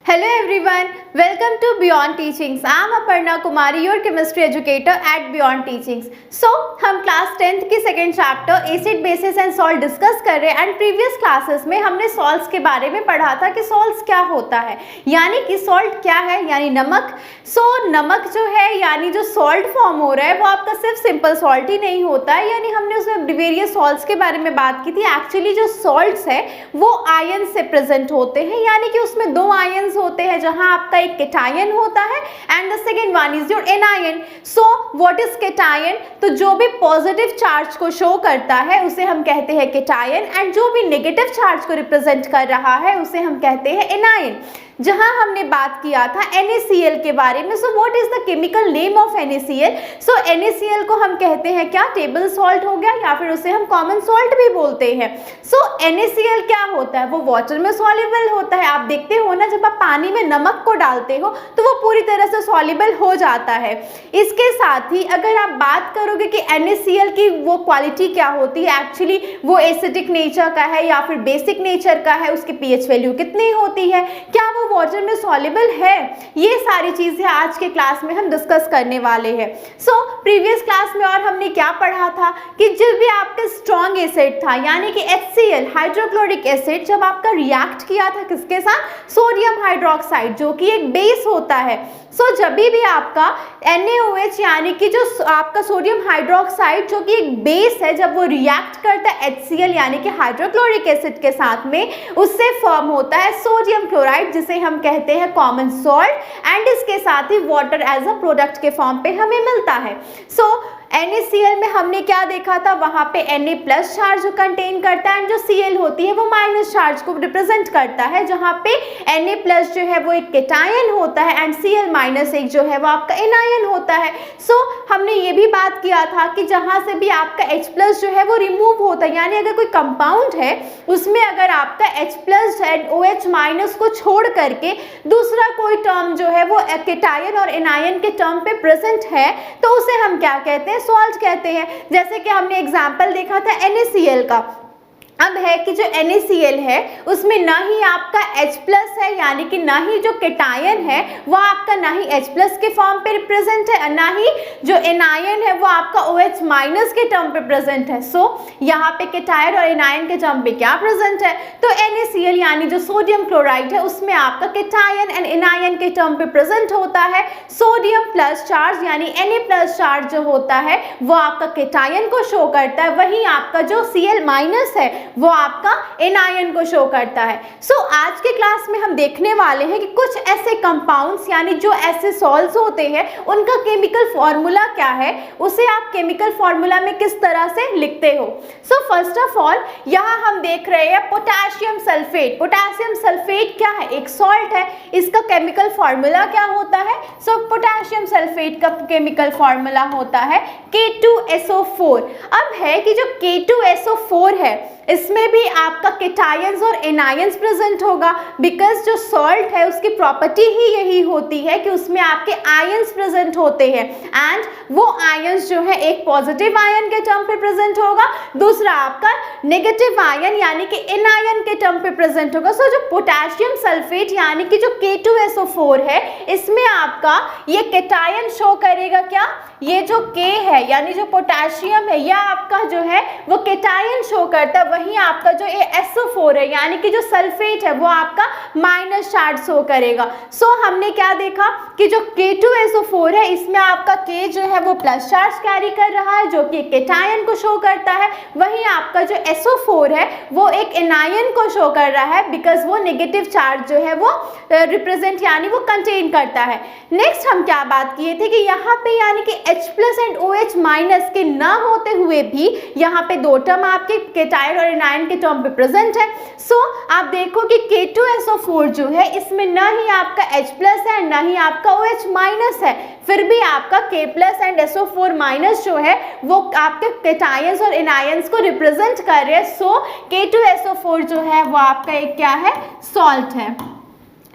Hello everyone, welcome to Beyond Teachings. I am Aparna Kumari, your chemistry educator at Beyond Teachings. So, हम class 10th की second chapter acid basis and salt discuss कर रहे हैं and previous classes में हमने salts के बारे में पढ़ा था कि सॉल्ट्स क्या होता है, यानी कि सॉल्ट क्या है, यानी नमक. नमक जो है यानी जो सॉल्ट फॉर्म हो रहा है वो आपका सिर्फ सिंपल सॉल्ट ही नहीं होता है, यानी हमने उसमें वेरियस सॉल्ट्स के बारे में बात की थी. एक्चुअली जो सॉल्ट्स है वो आयन से प्रेजेंट होते हैं, यानी कि उसमें दो आयन्स होते हैं जहां आपका एक केटायन होता है and the second one is your anion. So what is cation? तो जो भी पॉजिटिव चार्ज को शो करता है उसे हम कहते हैं केटायन एंड जो भी नेगेटिव चार्ज को रिप्रेजेंट कर रहा है उसे हम कहते हैं एनायन. जहां हमने बात किया था NaCl के बारे में. So what is the chemical name of NaCl? So NaCl को हम कहते हैं क्या? टेबल सॉल्ट हो गया या फिर उसे हम कॉमन सॉल्ट भी बोलते हैं. सो NaCl क्या होता है? वो वाटर में सॉल्युबल होता है. आप देखते हो ना, जब आप पानी में नमक को डालते हो तो वो पूरी तरह से सॉल्युबल हो जाता है. इसके साथ ही अगर आप बात करोगे कि NaCl की वो क्वालिटी क्या होती है, एक्चुअली वो एसिडिक नेचर का है या फिर बेसिक नेचर का है, उसकी pH वैल्यू कितनी होती है, क्या वो वाटर में सॉल्युबल है, ये सारी चीजें आज के क्लास में हम डिस्कस करने वाले हैं. सो प्रीवियस क्लास में और हमने क्या पढ़ा था कि जब भी आपका स्ट्रॉन्ग एसिड था यानी कि HCl हाइड्रोक्लोरिक एसिड जब आपका रिएक्ट किया था किसके साथ? सोडियम हाइड्रोक्साइड जो कि एक बेस होता है. सो जब भी आपका NaOH यानी कि जो आपका सोडियम हाइड्रोक्साइड जो कि एक बेस है, जब वो रिएक्ट करता है HCl यानी कि हाइड्रोक्लोरिक एसिड के साथ में, उससे फॉर्म होता है सोडियम क्लोराइड जिसे हम कहते हैं कॉमन सॉल्ट एंड इसके साथ ही वाटर एज अ प्रोडक्ट के फॉर्म पे हमें मिलता है. सो NaCl में हमने क्या देखा था? वहां पे Na प्लस चार्ज जो कंटेन करता है एंड जो Cl होती है वो माइनस चार्ज को रिप्रेजेंट करता है, जहां पे Na प्लस जो है वो एक केटायन होता है एंड Cl माइनस एक जो है वो आपका एनायन होता है. सो हमने ये भी बात किया था कि जहां से भी आपका H प्लस जो है वो रिमूव होता है, यानी अगर कोई कंपाउंड है उसमें अगर आपका H plus and OH minus को छोड़ करके दूसरा कोई टर्म जो है वो केटायन और एनायन के टर्म पे प्रेजेंट है तो उसे हम क्या कहते हैं? सॉल्ट कहते हैं. जैसे कि हमने एग्जांपल देखा था NaCl का. अब है कि जो NaCl है उसमें ना ही आपका H प्लस है, यानी कि ना ही जो केटायन है वो आपका ना ही H प्लस के फॉर्म पे रिप्रेजेंट है, ना ही जो एनायन है वो आपका OH माइनस के टर्म पे प्रेजेंट है. सो यहाँ पे केटायन और एनायन के टर्म पे क्या प्रेजेंट है? तो NaCl यानी जो सोडियम क्लोराइड है उसमें आपका केटायन एंड एनायन के टर्म पे प्रेजेंट होता है. सोडियम प्लस चार्ज यानी Na प्लस चार्ज जो होता है वो आपका केटायन को शो करता है, वहीं आपका जो Cl माइनस है वो आपका एनायन को शो करता है. सो आज के क्लास में हम देखने वाले हैं कि कुछ ऐसे कंपाउंड्स यानी जो ऐसे सॉल्ट्स होते हैं उनका केमिकल फॉर्मूला क्या है, उसे आप केमिकल फॉर्मूला में किस तरह से लिखते हो. सो फर्स्ट ऑफ ऑल यहाँ हम देख रहे हैं पोटेशियम सल्फेट. पोटेशियम सल्फेट क्या है? एक सॉल्ट है. इसका केमिकल फॉर्मूला क्या होता है? सो पोटेशियम सल्फेट का केमिकल फॉर्मूला होता है K2SO4. अब है कि जो K2SO4 है इसमें भी आपका केटायंस और एनायंस प्रेजेंट होगा, बिकॉज जो सॉल्ट है उसकी प्रॉपर्टी ही यही होती है कि उसमें आपके आयंस प्रेजेंट होते हैं एंड वो आयंस जो है एक पॉजिटिव आयन के टर्म पे प्रेजेंट होगा, दूसरा आपका नेगेटिव आयन यानी कि एनायन के टर्म पे प्रेजेंट होगा. सो जो पोटेशियम सल्फेट यानी कि जो K2SO4 है इसमें आपका ये केटायन शो करेगा क्या? ये जो K है यानी जो पोटेशियम है यह आपका जो है वो केटायन शो करता है, वहीं आपका जो ये SO4 है यानी कि जो सल्फेट है वो आपका माइनस चार्ज शो करेगा. सो हमने क्या देखा कि जो K2SO4 है इसमें आपका K जो है वो प्लस चार्ज कैरी कर रहा है जो कि केटायन को शो करता है, वहीं आपका जो SO4 है वो एक एनायन को शो कर रहा है बिकॉज वो नेगेटिव चार्ज जो है वो रिप्रेजेंट यानी वो कंटेन करता है. नेक्स्ट हम क्या बात किए थे कि यहाँ पे यानी कि H plus and OH minus के ना होते हुए भी यहाँ पे दो टर्म आपके केटायन और एनायन के टर्म पे प्रेजेंट है. सो आप देखो कि K2SO4 जो है इसमें ना ही आपका H प्लस है ना ही आपका OH माइनस है, फिर भी आपका K plus and SO4 minus जो है वो आपके केटायंस और एनायंस को रिप्रेजेंट कर रहे हैं. सो K2SO4 जो है वो आपका एक क्या है? सॉल्ट है.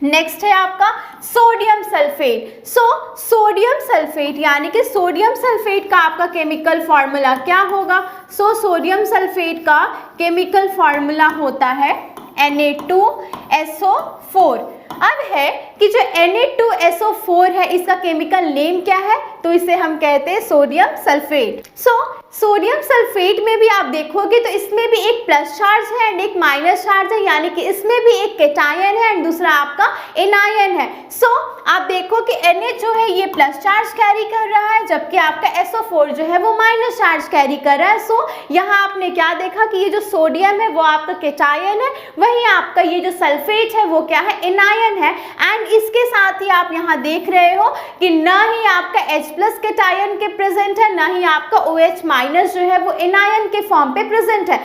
नेक्स्ट है आपका सोडियम सल्फेट. सोडियम सल्फेट यानी कि सोडियम सल्फेट का आपका केमिकल फॉर्मूला क्या होगा? सोडियम सल्फेट का केमिकल फॉर्मूला होता है Na2SO4. अब है कि जो Na2SO4 है इसका केमिकल नेम क्या है, तो इसे हम कहते हैं सोडियम सल्फेट। सोडियम सल्फेट में भी आप देखोगे तो इसमें भी एक प्लस चार्ज है एंड एक माइनस चार्ज है, यानी कि इसमें भी एक कैटायन है एंड दूसरा आपका एनायन है। आप देखो कि Na जो है ये प्लस चार्ज कैरी कर रहा है, जबकि आपका SO4 जो है वो माइनस चार्ज कैरी कर रहा है। यहाँ आपने क्या देखा कि ये जो सोडियम है वो आपका कैटायन है, वहीं आपका ये जो सल्फेट है वो क्या है, एनायन है। एंड इसके साथ ही आप यहाँ देख रहे हो कि ना ही आपका H+ कैटायन के प्रेजेंट है, ना ही आपका OH- जो है वो एनायन के फॉर्म पे प्रेजेंट है।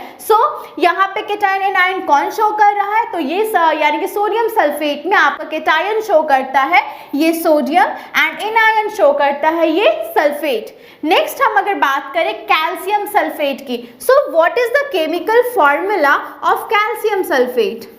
यहाँ पे कैटायन एनायन कौन शो कर रहा है, तो ये यानी कि सोडियम सल्फेट में आपका कैटायन शो करता है ये सोडियम एंड एनायन शो करता है ये सल्फेट। नेक्स्ट हम अगर बात करें कैल्शियम सल्फेट की, what is the chemical formula of calcium sulphate.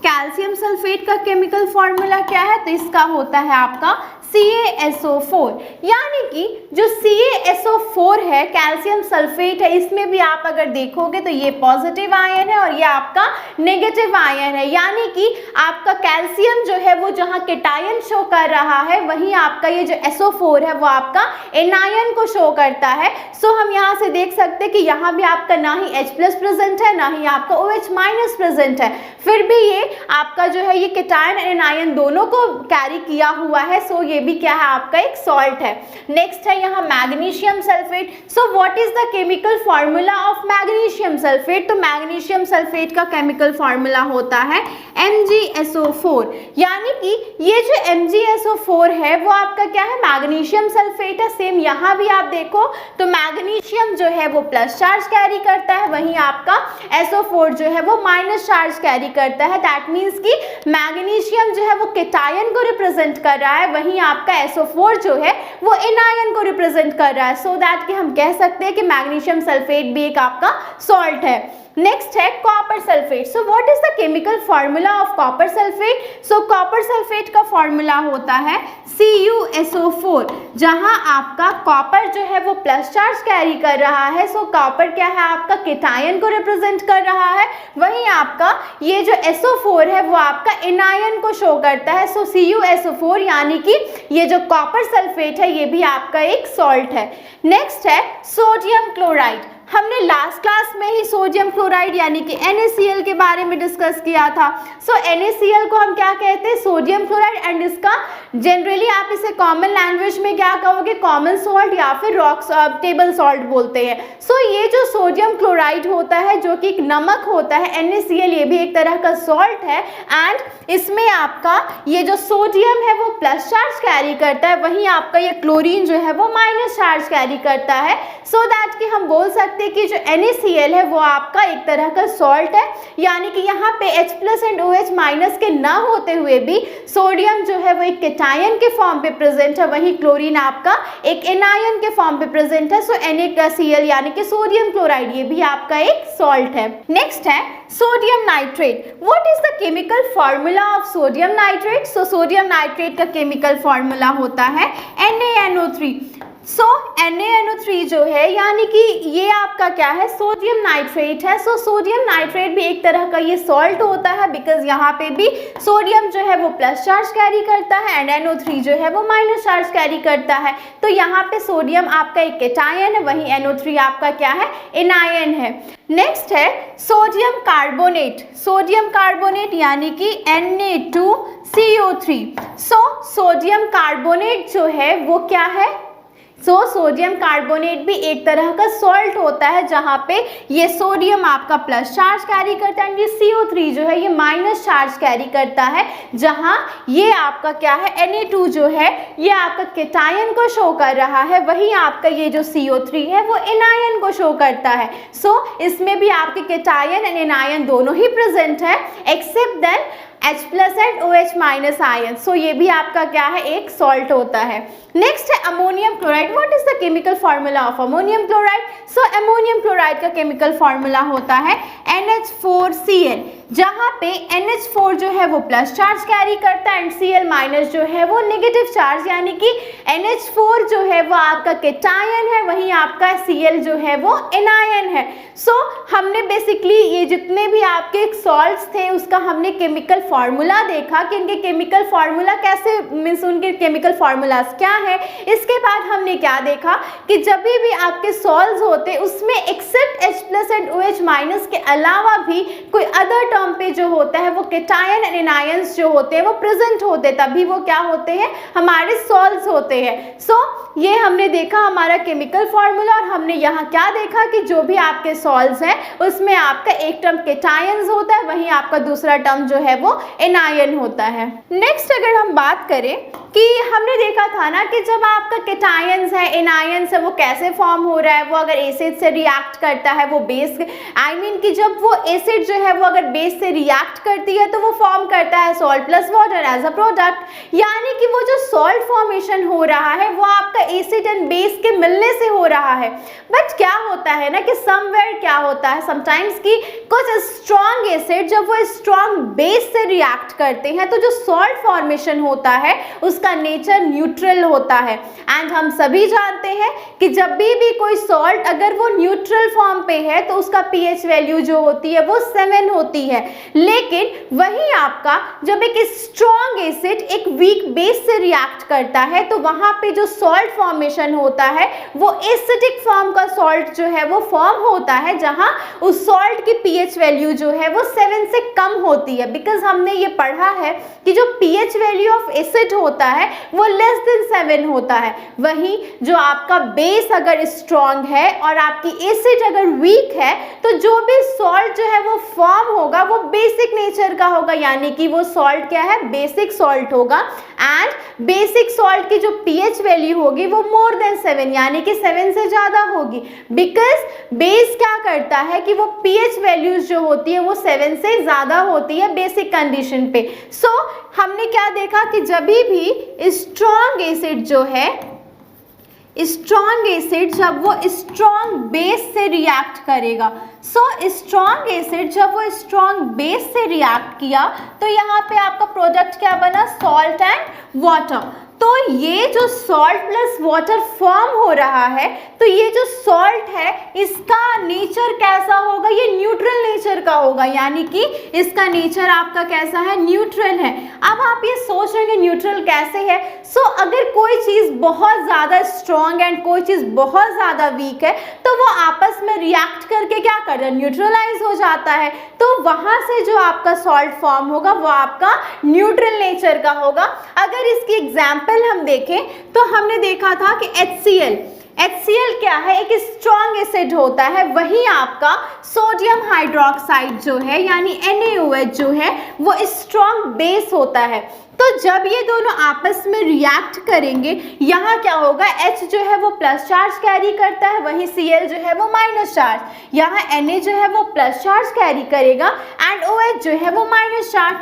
Calcium sulphate का केमिकल फॉर्मूला क्या है, तो इसका होता है आपका CaSO4, यानी कि जो CaSO4 है कैल्शियम सल्फेट है, इसमें भी आप अगर देखोगे तो ये पॉजिटिव आयन है और ये आपका नेगेटिव आयन है, यानी कि आपका कैल्शियम जो है वो जहाँ कैटायन शो कर रहा है वहीं आपका ये जो SO4 है वो आपका एनायन को शो करता है। हम यहाँ से देख सकते हैं कि यहाँ भी आपका ना ही H+ प्रेजेंट है, ना ही आपका OH- प्रेजेंट है, फिर भी ये आपका जो है ये कैटायन एंड एनायन दोनों को कैरी किया हुआ है। ये भी क्या है, आपका एक सॉल्ट है। नेक्स्ट है यहाँ magnesium sulphate. What is the chemical formula of magnesium sulphate, तो मैग्नीशियम सल्फेट का केमिकल फॉर्मूला होता है MgSO4, यानी कि ये जो MgSO4 है वो आपका क्या है, मैग्नीशियम सल्फेट है। सेम यहाँ भी आप देखो तो मैग्नीशियम जो है वो प्लस चार्ज कैरी करता है, वहीं आपका SO4 जो है वो माइनस चार्ज कैरी करता है। दैट मीन्स कि मैग्नीशियम जो है वो कैटायन को रिप्रेजेंट कर रहा है, वहीं आपका SO4 जो है वो एनायन को रिप्रेजेंट कर रहा है। सो दैट कि हम कह सकते हैं कि मैग्नीशियम सल्फेट भी एक आपका सॉल्ट है। नेक्स्ट है copper sulphate. What is the chemical formula of copper sulphate, copper sulphate का फॉर्मूला होता है CuSO4, जहां आपका कॉपर जो है वो प्लस चार्ज कैरी कर रहा है। कॉपर क्या है, आपका कैटायन को रिप्रेजेंट कर रहा है, वहीं आपका ये जो SO4 है वो आपका एनायन को शो करता है। CuSO4 यानी कि ये जो कॉपर सल्फेट है ये भी आपका एक सॉल्ट है। नेक्स्ट है सोडियम क्लोराइड। हमने लास्ट क्लास में ही सोडियम क्लोराइड यानी कि NaCl के बारे में डिस्कस किया था। NaCl को हम क्या कहते हैं, सोडियम क्लोराइड, एंड इसका जनरली आप इसे कॉमन लैंग्वेज में क्या कहोगे, कॉमन सॉल्ट या फिर रॉक टेबल सॉल्ट बोलते हैं। ये जो सोडियम क्लोराइड होता है जो कि एक नमक होता है, NaCl ये भी एक तरह का सॉल्ट है, एंड इसमें आपका ये जो सोडियम है वो प्लस चार्ज कैरी करता है, वहीं आपका ये क्लोरीन जो है वो माइनस चार्ज कैरी करता है। सो दैट कि हम बोल सकते कि जो NaCl है वो आपका एक तरह का सॉल्ट है, यानी कि यहाँ पे H+ एंड OH- के ना होते हुए भी सोडियम जो है वो एक कैटायन के फॉर्म पे प्रेजेंट है, वहीं क्लोरीन आपका एक एनायन के फॉर्म पे प्रेजेंट है। NaCl यानी कि सोडियम क्लोराइड ये भी आपका एक सॉल्ट है। नेक्स्ट है sodium nitrate. What is the chemical formula of sodium nitrate, sodium nitrate का केमिकल फॉर्मूला होता है NaNO3। NaNO3 जो है यानी कि ये आपका क्या है, सोडियम नाइट्रेट है। सोडियम नाइट्रेट भी एक तरह का ये सॉल्ट होता है, बिकॉज यहाँ पे भी सोडियम जो है वो प्लस चार्ज कैरी करता है एंड NO3 जो है वो माइनस चार्ज कैरी करता है। तो यहाँ पे सोडियम आपका एक कैटायन है, वहीं NO3 आपका क्या है, एनायन है। नेक्स्ट है सोडियम कार्बोनेट। सोडियम कार्बोनेट यानी कि Na2CO3। सोडियम कार्बोनेट जो है वो क्या है, सोडियम कार्बोनेट भी एक तरह का सॉल्ट होता है, जहाँ पे ये सोडियम आपका प्लस चार्ज कैरी करता है, ये CO3 जो है ये माइनस चार्ज कैरी करता है, जहाँ ये आपका क्या है, Na2 जो है ये आपका कैटायन को शो कर रहा है, वहीं आपका ये जो CO3 है वो एनायन को शो करता है। इसमें भी आपके कैटायन एंड एनायन दोनों ही प्रेजेंट है, except then H+ and OH- ion. ये भी आपका क्या है, एक सॉल्ट होता है। नेक्स्ट है ammonium chloride. What is the chemical formula of ammonium chloride, ammonium chloride का केमिकल फॉर्मूला होता है NH4Cl, जहाँ पे NH4 जो है वो प्लस चार्ज कैरी करता है एंड Cl माइनस जो है वो नेगेटिव चार्ज, यानी कि NH4 जो है वो आपका केटायन है, वहीं आपका Cl जो है वो एनायन है। सो हमने बेसिकली ये जितने भी आपके सॉल्ट्स थे उसका हमने केमिकल फार्मूला देखा कि इनके केमिकल फार्मूला कैसे, मीन्स उनके केमिकल फार्मूलाज क्या है। इसके बाद हमने क्या देखा कि जब भी आपके सॉल्ट्स होते उसमें एक्सेप्ट H+ एंड OH- के अलावा भी कोई अदर टर्म पे जो होता है वो केटायन एंड एनायंस जो होते हैं वो प्रेजेंट होते, तभी वो क्या होते हैं, हमारे सॉल्ट्स होते हैं। सो ये हमने देखा हमारा केमिकल फार्मूला, और हमने यहाँ क्या देखा कि जो भी आपके सॉल्ट्स हैं उसमें आपका एक टर्म केटायंस होता है, वहीं आपका दूसरा टर्म जो है वो एनायन होता है। नेक्स्ट अगर हम बात करें कि हमने देखा था ना कि जब आपका केटायंस है, एनायंस है, वो कैसे फॉर्म हो रहा है, वो अगर एसिड से रिएक्ट करता है वो बेस, आई मीन कि जब वो एसिड जो है वो अगर बेस से रिएक्ट करती है तो वो फॉर्म करता है salt plus water as a product, यानी कि वो जो सॉल्ट फॉर्मेशन हो रहा है वो आपका एसिड एंड बेस के मिलने से हो रहा है। बट क्या होता है ना कि समवेयर क्या होता है समटाइम्स कि कुछ स्ट्रॉन्ग एसिड जब वो स्ट्रॉन्ग बेस से रिएक्ट करते हैं तो जो सॉल्ट फॉर्मेशन होता है उसका नेचर न्यूट्रल होता है। एंड हम सभी जानते हैं कि जब भी कोई सॉल्ट अगर वो न्यूट्रल फॉर्म पे है तो उसका पीएच वैल्यू जो होती है वो 7 होती है। लेकिन वहीं आपका जब एक स्ट्रॉन्ग एसिड एक वीक बेस से रिएक्ट करता है तो वहां पे जो सॉल्ट फॉर्मेशन होता है वो एसिडिक फॉर्म का सॉल्ट जो है वो फॉर्म होता है, जहां उस सॉल्ट की पीएच वैल्यू जो है वो 7 से कम होती है। बिकॉज हमने ये पढ़ा है कि जो पीएच वैल्यू ऑफ एसिड होता है वो लेस देन 7 होता है। वहीं जो आपका बेस अगर स्ट्रॉन्ग है और आपकी एसिड अगर वीक है तो जो भी सॉल्ट जो है वो फॉर्म होगा वो बेसिक नेचर का होगा, यानी कि वो सॉल्ट क्या है, बेसिक सॉल्ट होगा। एंड बेसिक सॉल्ट की जो पीएच वैल्यू होगी वो मोर देन 7, यानी कि 7 से ज्यादा होगी। बिकॉज बेस क्या करता है कि वो पीएच वैल्यूज जो होती है वो 7 से ज्यादा होती है बेसिक कंडीशन पे। सो हमने क्या देखा कि जब भी स्ट्रॉन्ग एसिड जो है, स्ट्रॉन्ग एसिड जब वो स्ट्रॉन्ग बेस से रिएक्ट करेगा, स्ट्रॉन्ग एसिड जब वो स्ट्रॉन्ग बेस से रिएक्ट किया तो यहाँ पे आपका प्रोडक्ट क्या बना, सॉल्ट एंड वाटर। तो ये जो सॉल्ट प्लस वाटर फॉर्म हो रहा है तो ये जो सॉल्ट है इसका नेचर कैसा होगा, ये न्यूट्रल नेचर का होगा, यानी कि इसका नेचर आपका कैसा है, न्यूट्रल है। अब आप ये सोच रहे हैं न्यूट्रल कैसे है। अगर कोई चीज़ बहुत ज़्यादा स्ट्रॉन्ग एंड कोई चीज़ बहुत ज़्यादा वीक है तो वो आपस में रिएक्ट करके क्या कर रहा है, न्यूट्रलाइज हो जाता है। तो वहाँ से जो आपका सॉल्ट फॉर्म होगा वो आपका न्यूट्रल नेचर का होगा। अगर इसकी एग्जाम्पल हम देखें तो हमने देखा था कि HCl क्या है, एक स्ट्रॉन्ग एसिड होता है, वहीं आपका सोडियम हाइड्रोक्साइड जो है यानी NaOH जो है वो स्ट्रॉन्ग बेस होता है। तो जब ये दोनों आपस में रिएक्ट करेंगे यहाँ क्या होगा, H जो है वो प्लस चार्ज कैरी करता है, वहीं Cl जो है वो माइनस चार्ज। यहाँ Na जो है वो प्लस चार्ज कैरी करेगा एंड OH जो है वो माइनस चार्ज।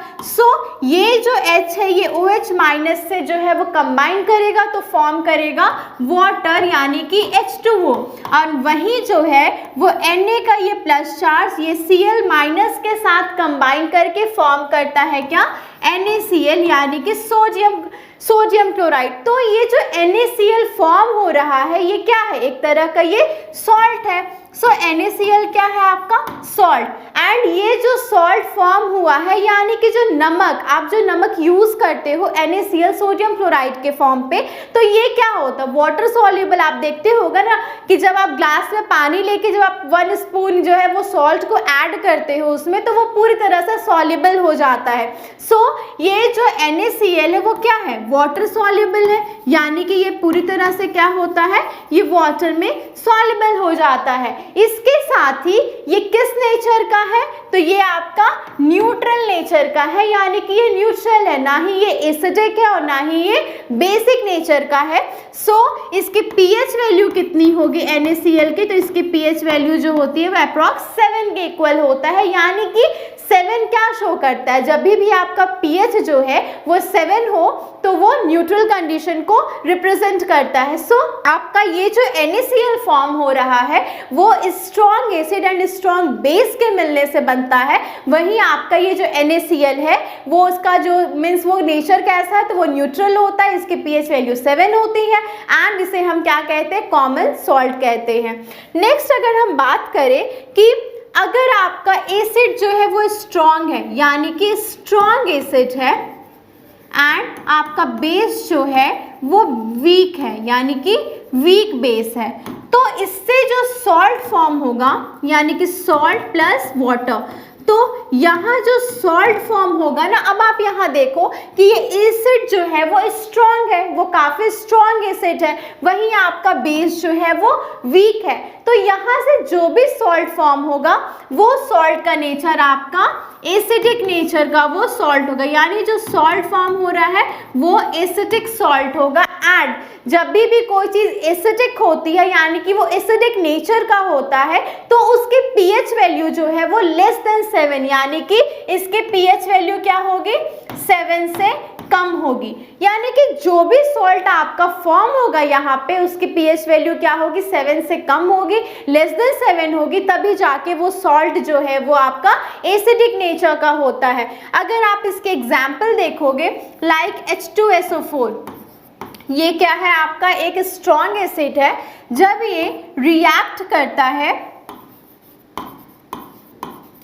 ये जो H है ये OH माइनस से जो है वो कंबाइन करेगा तो फॉर्म करेगा वाटर यानी कि H2O, और वहीं जो है वो Na का ये प्लस चार्ज ये Cl माइनस के साथ कंबाइन करके फॉर्म करता है क्या, NaCl यानी कि सोडियम क्लोराइड। तो ये जो NaCl फॉर्म हो रहा है ये क्या है, एक तरह का ये सॉल्ट है। NaCl क्या है आपका, सॉल्ट। एंड ये जो सॉल्ट फॉर्म हुआ है यानी कि जो नमक, आप जो नमक यूज करते हो NaCl सोडियम क्लोराइड के फॉर्म पे, तो ये क्या होता है, वाटर सॉल्युबल। आप देखते होगा ना कि जब आप ग्लास में पानी लेके जब आप 1 स्पून जो है वो सॉल्ट को ऐड करते हो उसमें तो वो पूरी तरह से सॉल्युबल हो जाता है। ये जो NaCl है वो क्या है, वाटर सॉल्युबल है, यानी कि ये पूरी तरह से क्या होता है, ये वाटर में सॉल्युबल हो जाता है। इसके साथ ही ये किस नेचर का है, तो ये आपका न्यूट्रल नेचर का है, यानी कि ये न्यूट्रल है, ना ही ये एसिडिक है और ना ही ये बेसिक नेचर का है। इसकी pH वैल्यू कितनी होगी NaCl की, तो इसकी pH वैल्यू जो होती है वो अप्रॉक्स 7 के इक्वल होता है, यानी कि 7 क्या शो करता है, जब भी आपका pH जो है वो 7 हो तो वो न्यूट्रल कंडीशन को रिप्रेजेंट करता है। सो आपका ये जो NaCl फॉर्म हो रहा है वो strong acid and strong base के मिलने से बनता है। वहीं आपका ये जो NaCl है वो उसका जो मीन्स वो नेचर कैसा है, तो वो न्यूट्रल होता है, इसकी pH वैल्यू 7 होती है एंड इसे हम क्या कहते हैं, कॉमन सॉल्ट कहते हैं। नेक्स्ट अगर हम बात करें कि अगर आपका एसिड जो है वो स्ट्रॉन्ग है, यानी कि स्ट्रॉन्ग एसिड है एंड आपका बेस जो है वो वीक है, यानी कि वीक बेस है, तो इससे जो सॉल्ट फॉर्म होगा यानी कि सॉल्ट प्लस वाटर, तो यहाँ जो सॉल्ट फॉर्म होगा ना, अब आप यहाँ देखो कि ये एसिड जो है वो स्ट्रॉन्ग है, वो काफ़ी स्ट्रॉन्ग एसिड है, वहीं आपका बेस जो है वो वीक है, तो यहाँ से जो भी सॉल्ट फॉर्म होगा वो सॉल्ट का नेचर आपका एसिडिक नेचर का वो सॉल्ट होगा, यानी जो सॉल्ट फॉर्म हो रहा है वो एसिडिक सॉल्ट होगा। एंड जब भी कोई चीज़ एसिडिक होती है यानी कि वो एसिडिक नेचर का होता है तो उसकी pH वैल्यू जो है वो लेस देन 7, यानी कि इसके pH वैल्यू क्या होगी, 7 से कम होगी, यानी कि जो भी सॉल्ट आपका फॉर्म होगा यहाँ पे उसकी pH वैल्यू क्या होगी, 7 से कम होगी, लेस देन 7 होगी, तभी जाके वो सॉल्ट जो है वो आपका एसिडिक नेचर का होता है। अगर आप इसके एग्जाम्पल देखोगे लाइक H2SO4, ये क्या है, आपका एक स्ट्रॉन्ग एसिड है, जब ये रिएक्ट करता है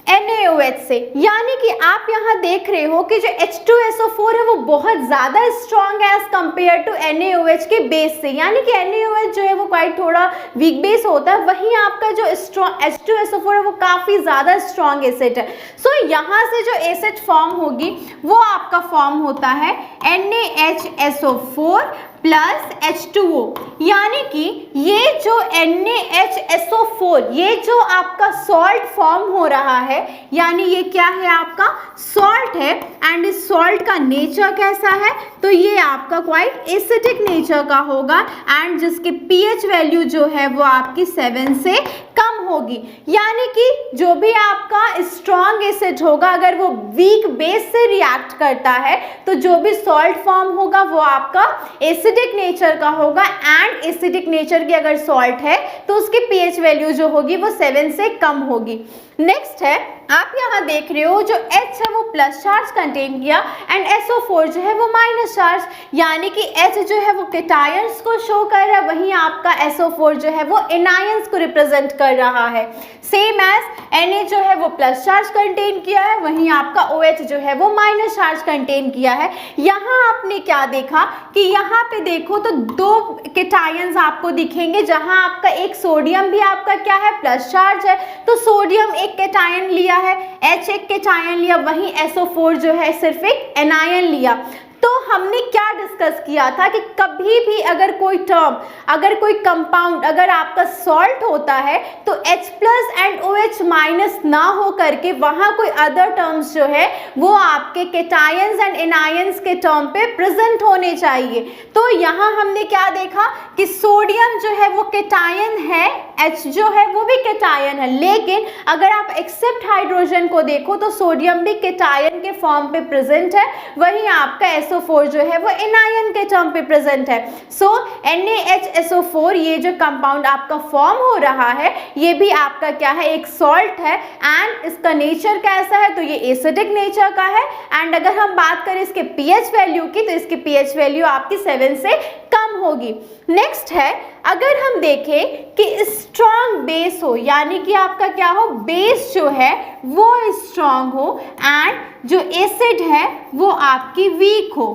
NaOH से, यानी कि आप यहाँ देख रहे हो कि जो H2SO4 है वो बहुत ज़्यादा स्ट्रॉन्ग है एज कम्पेयर टू NaOH के बेस से, यानी कि NaOH जो है वो क्वाइट थोड़ा वीक बेस होता है, वहीं आपका जो स्ट्रॉन्ग H2SO4 है वो काफ़ी ज़्यादा स्ट्रॉन्ग एसिड है। सो यहाँ से जो एसिड फॉर्म होगी वो आपका फॉर्म होता है NaHSO4 प्लस H2O, यानी कि ये जो NaHSO4 ये जो आपका सॉल्ट फॉर्म हो रहा है, यानी ये क्या है, आपका सॉल्ट है एंड इस सॉल्ट का नेचर कैसा है, तो ये आपका क्वाइट एसिडिक नेचर का होगा एंड जिसकी pH वैल्यू जो है वो आपकी 7 से कम होगी, यानी कि जो भी आपका स्ट्रॉन्ग एसिड होगा अगर वो वीक बेस से रिएक्ट करता है तो जो भी सॉल्ट फॉर्म होगा वो आपका एसिडिक नेचर का होगा एंड एसिडिक नेचर की अगर सॉल्ट है तो उसकी pH वैल्यू जो होगी वो 7 से कम होगी। नेक्स्ट है, आप यहाँ देख रहे हो जो H है वो प्लस चार्ज कंटेन किया एंड SO4 जो है वो माइनस चार्ज, यानी कि H जो है वो केटायंस को शो कर रहा है, वहीं आपका SO4 जो है वो एनायंस को रिप्रेजेंट कर रहा है। सेम एज Na जो है वो प्लस चार्ज कंटेन किया है, वहीं आपका OH जो है वो माइनस चार्ज कंटेन किया है। यहाँ आपने क्या देखा कि यहाँ पे देखो तो दो केटायंस आपको दिखेंगे, जहाँ आपका एक सोडियम भी आपका क्या है, प्लस चार्ज है, तो सोडियम एक केटायन लिया है, H एक केटायन लिया, वहीं SO4 जो है सिर्फ एक एनायन लिया। तो हमने क्या डिस्कस किया था कि कभी भी अगर कोई टर्म, अगर कोई कंपाउंड अगर आपका सॉल्ट होता है तो H plus and OH minus ना हो करके वहाँ कोई अदर टर्म्स जो है वो आपके केटायंस एंड एनायंस के टर्म पे प्रेजेंट होने चाहिए। तो यहाँ हमने क्या देखा कि सोडियम जो है वो केटायन है, H जो है वो भी केटायन है, लेकिन अगर आप एक्सेप्ट हाइड्रोजन को देखो तो सोडियम भी केटायन के फॉर्म पे प्रेजेंट है, वहीं आपका SO4 जो है वो एनायन के टर्म पे प्रेजेंट है। सो NaHSO4 ये जो कंपाउंड आपका फॉर्म हो रहा है ये भी आपका क्या है, एक सॉल्ट है एंड इसका नेचर कैसा है, तो ये एसिडिक नेचर का है एंड अगर हम बात करें इसके pH वैल्यू की तो इसकी pH वैल्यू आपकी 7 से कम होगी। नेक्स्ट है, अगर हम देखें कि स्ट्रॉन्ग बेस हो, यानी कि आपका क्या हो, बेस जो है वो स्ट्रॉन्ग हो एंड जो एसिड है वो आपकी वीक हो।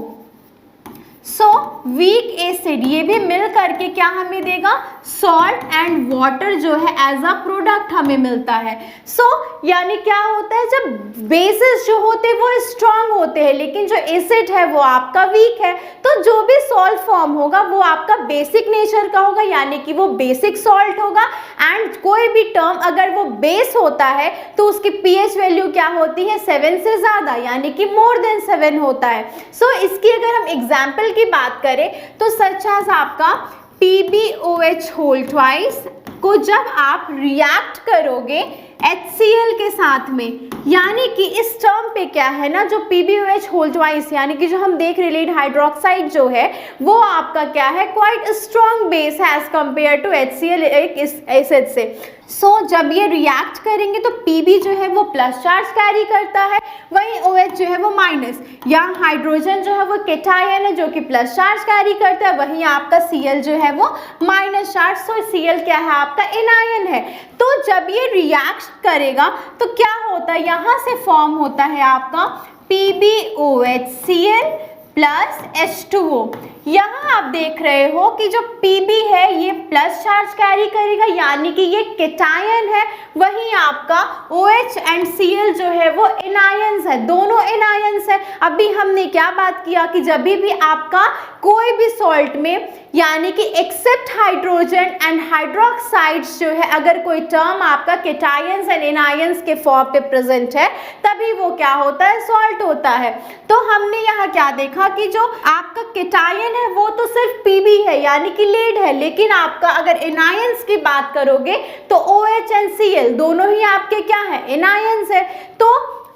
सो वीक एसिड ये भी मिल करके क्या हमें देगा, सॉल्ट एंड वाटर जो है एज अ प्रोडक्ट हमें मिलता है। सो यानी क्या होता है, जब बेसिस जो होते हैं वो स्ट्रॉन्ग होते हैं लेकिन जो एसिड है वो आपका वीक है, तो जो भी सॉल्ट फॉर्म होगा वो आपका बेसिक नेचर का होगा, यानी कि वो बेसिक सॉल्ट होगा एंड कोई भी टर्म अगर वो बेस होता है तो उसकी pH वैल्यू क्या होती है, 7 से ज़्यादा, यानी कि मोर देन 7 होता है। सो इसकी अगर हम एग्जाम्पल की बात करें तो सच एज आपका PbOH होल ट्वाइस को जब आप रिएक्ट करोगे HCl के साथ में, यानी कि इस टर्म पे क्या है ना, जो PbOH होल ट्वाइस यानी कि जो हम देख रहे लीड हाइड्रोक्साइड जो है वो आपका क्या है, क्वाइट स्ट्रॉन्ग बेस है एज कंपेयर टू HCl एक एसिड से। सो जब ये रिएक्ट करेंगे तो Pb जो है वो प्लस चार्ज कैरी करता है, वहीं OH जो है वो माइनस। यहाँ हाइड्रोजन जो है वो केटायन है जो कि प्लस चार्ज कैरी करता है, वहीं आपका Cl जो है वो माइनस चार्ज। सो Cl क्या है आपका एनायन है। तो जब ये रिएक्ट करेगा तो क्या होता है, यहाँ से फॉर्म होता है आपका PbOHCl प्लस H2O। यहाँ आप देख रहे हो कि जो Pb है ये प्लस चार्ज कैरी करेगा यानी कि ये केटायन है, वहीं आपका OH एंड Cl जो है वो एनायंस है, दोनों एनायंस है। अभी हमने क्या बात किया कि जब भी आपका कोई भी सॉल्ट में यानी कि एक्सेप्ट हाइड्रोजन एंड हाइड्रोक्साइड्स जो है अगर कोई टर्म आपका केटायंस एंड एनायंस के फॉर्म पे प्रेजेंट है तभी वो क्या होता है, सॉल्ट होता है। तो हमने यहाँ क्या देखा कि जो आपका केटायन है वो तो सिर्फ Pb है यानी कि लीड है, लेकिन आपका अगर एनायंस की बात करोगे तो OH एंड Cl दोनों ही आपके क्या है, एनायंस है। तो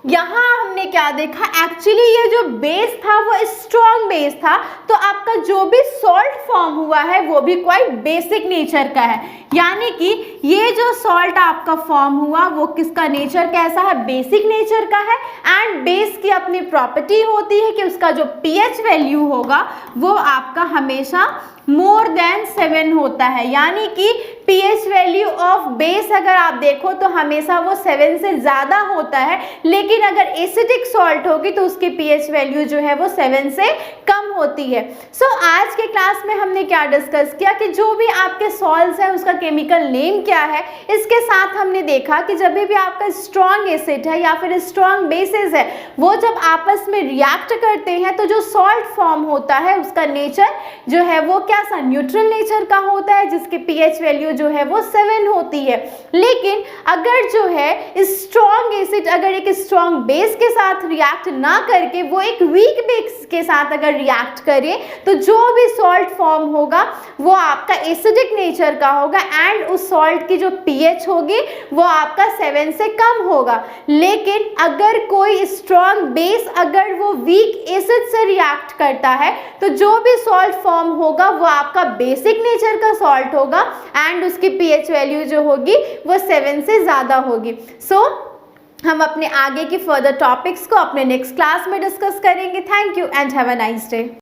यहाँ हमने क्या देखा, एक्चुअली ये जो बेस था वो स्ट्रॉन्ग बेस था, तो आपका जो भी सॉल्ट फॉर्म हुआ है वो भी क्वाइट बेसिक नेचर का है, यानी कि ये जो सॉल्ट आपका फॉर्म हुआ वो किसका नेचर कैसा है, बेसिक नेचर का है। एंड बेस की अपनी प्रॉपर्टी होती है कि उसका जो pH वैल्यू होगा वो आपका हमेशा मोर देन 7 होता है, यानी कि pH वैल्यू ऑफ बेस अगर आप देखो तो हमेशा वो 7 से ज़्यादा होता है, लेकिन अगर एसिडिक सॉल्ट होगी तो उसकी pH वैल्यू जो है वो 7 से कम होती है। सो आज के क्लास में हमने क्या डिस्कस किया कि जो भी आपके सॉल्ट्स है उसका केमिकल नेम क्या है, इसके साथ हमने देखा कि जब भी आपका स्ट्रॉन्ग एसिड है या फिर स्ट्रॉन्ग बेसिस है वो जब आपस में रिएक्ट करते हैं तो जो सॉल्ट फॉर्म होता है उसका नेचर जो है वो क्या सा न्यूट्रल नेचर का होता है, जिसकी pH वैल्यू जो है वो 7 होती है। लेकिन अगर जो है स्ट्रॉन्ग एसिड अगर एक स्ट्रॉन्ग बेस के साथ रिएक्ट ना करके वो एक वीक बेस के साथ अगर रिएक्ट करे तो जो भी सॉल्ट फॉर्म होगा वो आपका एसिडिक नेचर का होगा एंड उस सॉल्ट की जो pH होगी वो आपका 7 से कम होगा। लेकिन अगर कोई स्ट्रॉन्ग बेस अगर वो वीक एसिड से रिएक्ट करता है तो जो भी सॉल्ट फॉर्म होगा वो आपका बेसिक नेचर का सॉल्ट होगा एंड उसकी pH वैल्यू जो होगी वो 7 से ज़्यादा होगी। सो हम अपने आगे की फर्दर टॉपिक्स को अपने नेक्स्ट क्लास में डिस्कस करेंगे। Thank you and have a nice day.